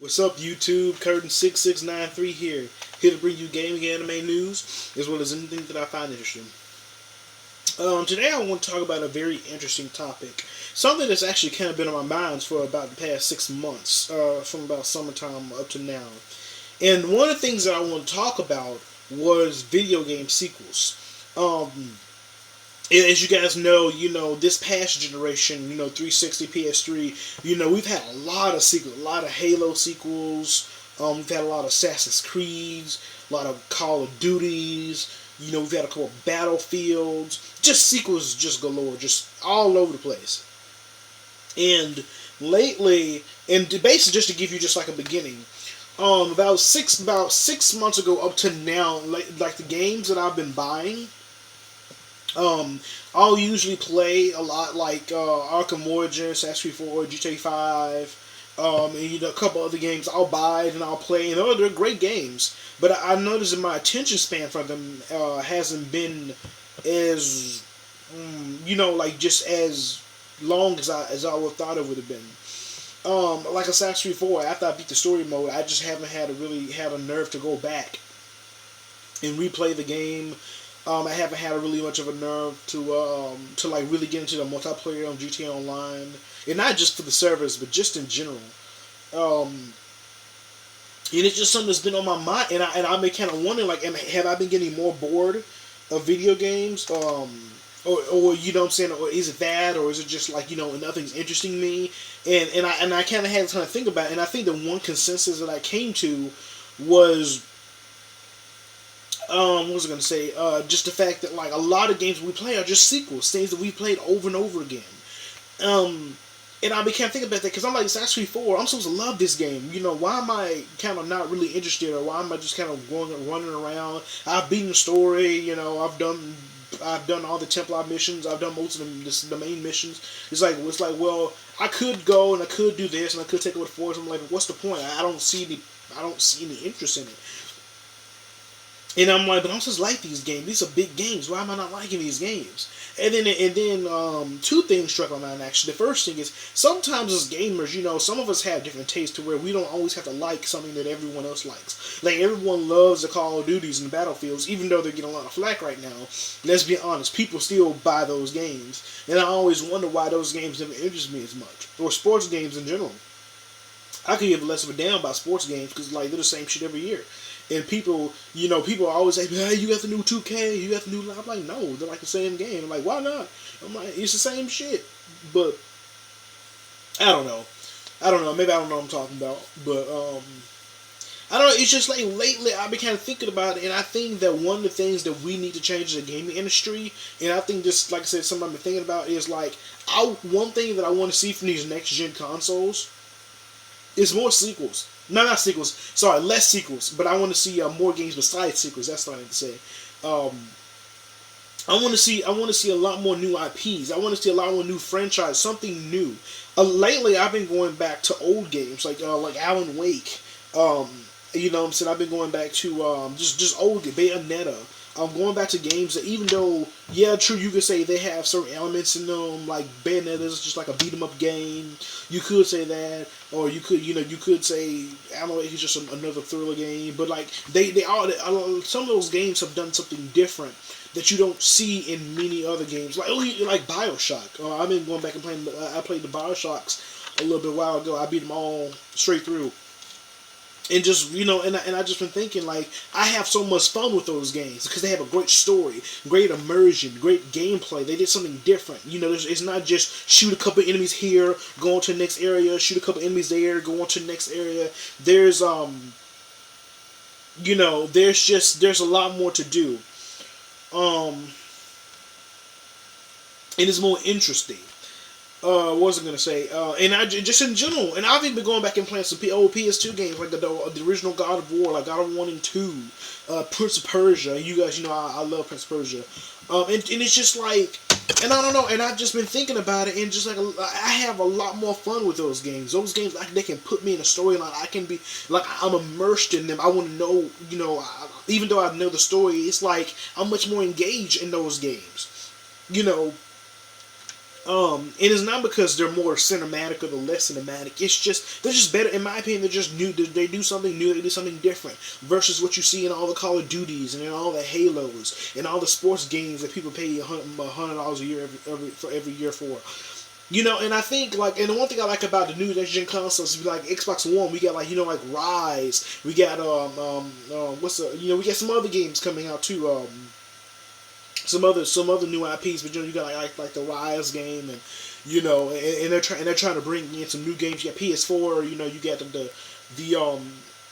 What's up, YouTube? Curtain6693 here to bring you gaming anime news as well as anything that I find interesting. Today I want to talk about a very interesting topic, something that's actually kind of been on my mind for about the past 6 months, from about summertime up to now. And one of the things that I want to talk about was video game sequels. As you guys know, this past generation, 360, PS3, we've had a lot of sequels, a lot of Halo sequels. We've had a lot of Assassin's Creeds, a lot of Call of Duties. We've had a couple of Battlefields, just sequels, just galore, just all over the place. And lately, and basically, just to give you just like a beginning, about 6 months ago up to now, like the games that I've been buying. I'll usually play a lot like Arkham Origins, Assassin's Creed 4, GTA 5, and a couple other games I'll buy and I'll play, and they're great games. But I noticed that my attention span for them hasn't been as, like just as long as I would have thought it would have been. Like Assassin's Creed 4, after I beat the story mode, I just haven't had a nerve to go back and replay the game. I haven't had really much of a nerve to like really get into the multiplayer on GTA Online, and not just for the servers, but just in general. And it's just something that's been on my mind, and I've been kind of wondering, like, have I been getting more bored of video games? Or you know what I'm saying, or is it that, or is it just like nothing's interesting me? And I kind of had to think about it, and I think the one consensus that I came to was what was I gonna say? Just the fact that like a lot of games we play are just sequels, things that we played over and over again. And I began thinking about that because I'm like, it's actually 4. I'm supposed to love this game. Why am I kind of not really interested, or why am I just kind of running around? I've beaten the story. I've done all the Templar missions. I've done most of the main missions. It's like well, I could go and I could do this and I could take over the force. I'm like, what's the point? I don't see any interest in it. And I'm like, but I'm just like these games. These are big games. Why am I not liking these games? And then two things struck my mind actually. The first thing is sometimes as gamers, some of us have different tastes to where we don't always have to like something that everyone else likes. Like everyone loves the Call of Duties and the Battlefields, even though they're getting a lot of flack right now. Let's be honest, people still buy those games, and I always wonder why those games never interest me as much, or sports games in general. I could give less of a damn about sports games because like they're the same shit every year. And people always say, hey, you got the new 2K, you got the new. I'm like, no, they're like the same game. I'm like, why not? I'm like, it's the same shit. But I don't know. Maybe I don't know what I'm talking about. But I don't know. It's just like lately I've been kind of thinking about it, and I think that one of the things that we need to change in the gaming industry, and I think this, like I said, something I've been thinking about is like, one thing that I want to see from these next gen consoles is more sequels. No, not sequels. Sorry, less sequels. But I want to see more games besides sequels. That's what I need to say. I want to see a lot more new IPs. I want to see a lot more new franchise, something new. Lately, I've been going back to old games like Alan Wake. What I'm saying, I've been going back to just old Bayonetta. I'm going back to games that, even though, yeah, true, you could say they have certain elements in them, like Bayonetta is just like a beat 'em up game. You could say that, or you could say Alan Wake is just another thriller game. But like they all, some of those games have done something different that you don't see in many other games, like Bioshock. I've been going back and playing. I played the Bioshocks a little bit while ago. I beat them all straight through. And just and I just been thinking, like, I have so much fun with those games because they have a great story, great immersion, great gameplay. They did something different. It's not just shoot a couple enemies here, go on to the next area, shoot a couple enemies there, go on to the next area. There's there's a lot more to do, and it's more interesting. What was I gonna say? And I just in general, and I've even been going back and playing some old PS2 games like the original God of War, like God of War and 2, Prince of Persia. You guys, I love Prince of Persia, and it's just like, and I don't know, and I've just been thinking about it, and just like I have a lot more fun with those games. Those games, like, they can put me in a storyline. I can be like, I'm immersed in them. I want to know, even though I know the story, it's like I'm much more engaged in those games. It is not because they're more cinematic or they're less cinematic. It's just they're just better, in my opinion. They're just new. They do something new. They do something different versus what you see in all the Call of Duties and in all the Halos and all the sports games that people pay $100 a year every year for. And I think like, and the one thing I like about the new next gen consoles is like Xbox One, we got like like Rise, we got what's the we got some other games coming out too, some other new IPs, but you got like the Rise game, and and they're trying to bring in some new games. You got PS4, you got the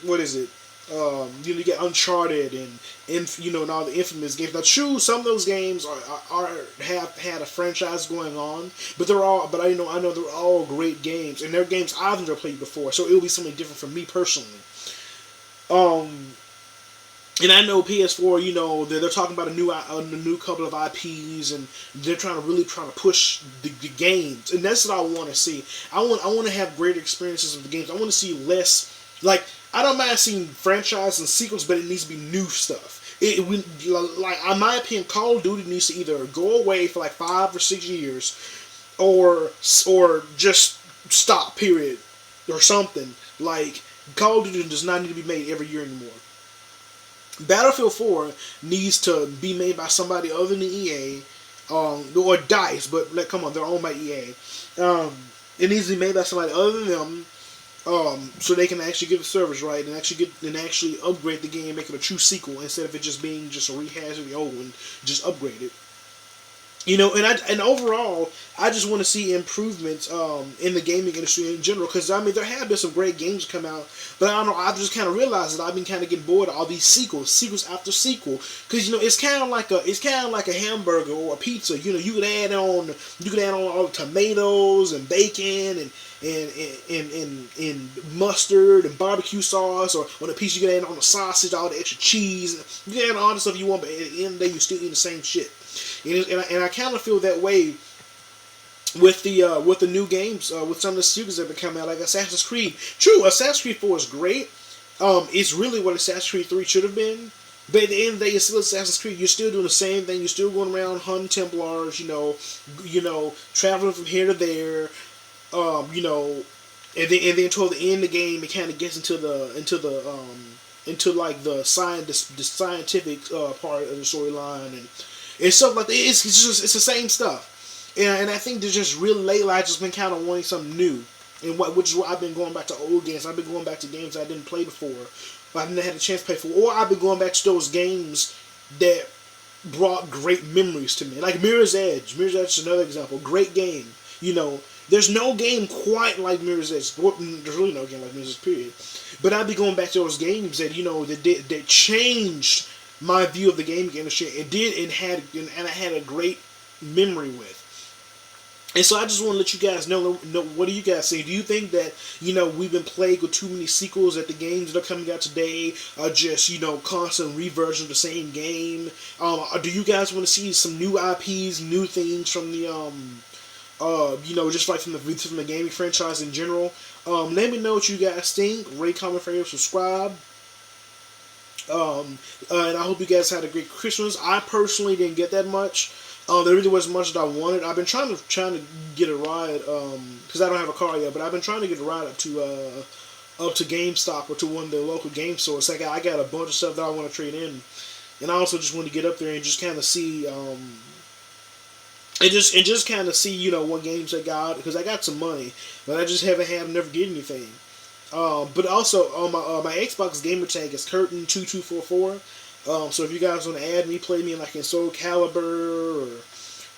what is it? You get Uncharted and all the infamous games. Now, true, some of those games are have had a franchise going on, but I know they're all great games, and they're games I've never played before, so it'll be something different for me personally. And I know PS4, they're talking about a new couple of IPs, and they're trying to push the games, and that's what I want to see. I want to have greater experiences of the games. I want to see less like. I don't mind seeing franchise and sequels, but it needs to be new stuff. Like in my opinion, Call of Duty needs to either go away for like 5 or 6 years, or just stop. Period, or something. Like Call of Duty does not need to be made every year anymore. Battlefield 4 needs to be made by somebody other than EA, or DICE, but come on, they're owned by EA. It needs to be made by somebody other than them, so they can actually get the servers right and actually upgrade the game, make it a true sequel instead of it just being just a rehash of the old one, just upgrade it. And overall, I just want to see improvements in the gaming industry in general. Because there have been some great games come out, but I don't know. I've just kind of realized that I've been kind of getting bored of all these sequels after sequel. Because it's kind of like a hamburger or a pizza. You could add on all the tomatoes and bacon and mustard and barbecue sauce, or on a piece you can add on the sausage, all the extra cheese. You can add all the stuff you want, but at the end of the day, you're still eating the same shit. And I kind of feel that way with the new games, with some of the sequels that have been coming out, like Assassin's Creed. True, Assassin's Creed 4 is great. It's really what Assassin's Creed 3 should have been. But at the end of the day, it's still Assassin's Creed. You're still doing the same thing. You're still going around hunting Templars. Traveling from here to there. And then toward the end of the game, it kind of gets into like the scientific part of the storyline, and stuff like that. It's the same stuff, and I think there's just really lately I've just been kind of wanting something new, which is why I've been going back to old games. I've been going back to games I didn't play before, but I didn't have a chance to play for, or I've been going back to those games that brought great memories to me, like Mirror's Edge. Mirror's Edge is another example. Great game. There's no game quite like Mirror's Edge. There's really no game like Mirror's Edge, period. But I'd be going back to those games that changed my view of the gaming industry. It did, and I had a great memory with. And so I just want to let you guys know, what do you guys say? Do you think that, we've been plagued with too many sequels, that the games that are coming out today are just, constant reversions of the same game? Do you guys want to see some new IPs, new things from the, just like from the gaming franchise in general? Let me know what you guys think. Rate, comment, favorite, subscribe. And I hope you guys had a great Christmas. I personally didn't get that much. There really wasn't much that I wanted. I've been trying to get a ride, because I don't have a car yet. But I've been trying to get a ride up to GameStop or to one of the local game stores. I got a bunch of stuff that I want to trade in, and I also just want to get up there and just kind of see, and just kind of see, what games I got, because I got some money, but I just haven't had never get anything. But also on my Xbox gamer tag is Curtin2244. So if you guys want to add me, play me like in Soul Calibur,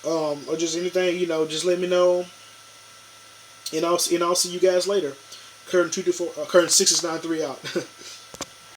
or just anything, just let me know. And I'll see you guys later. Curtin 693 out.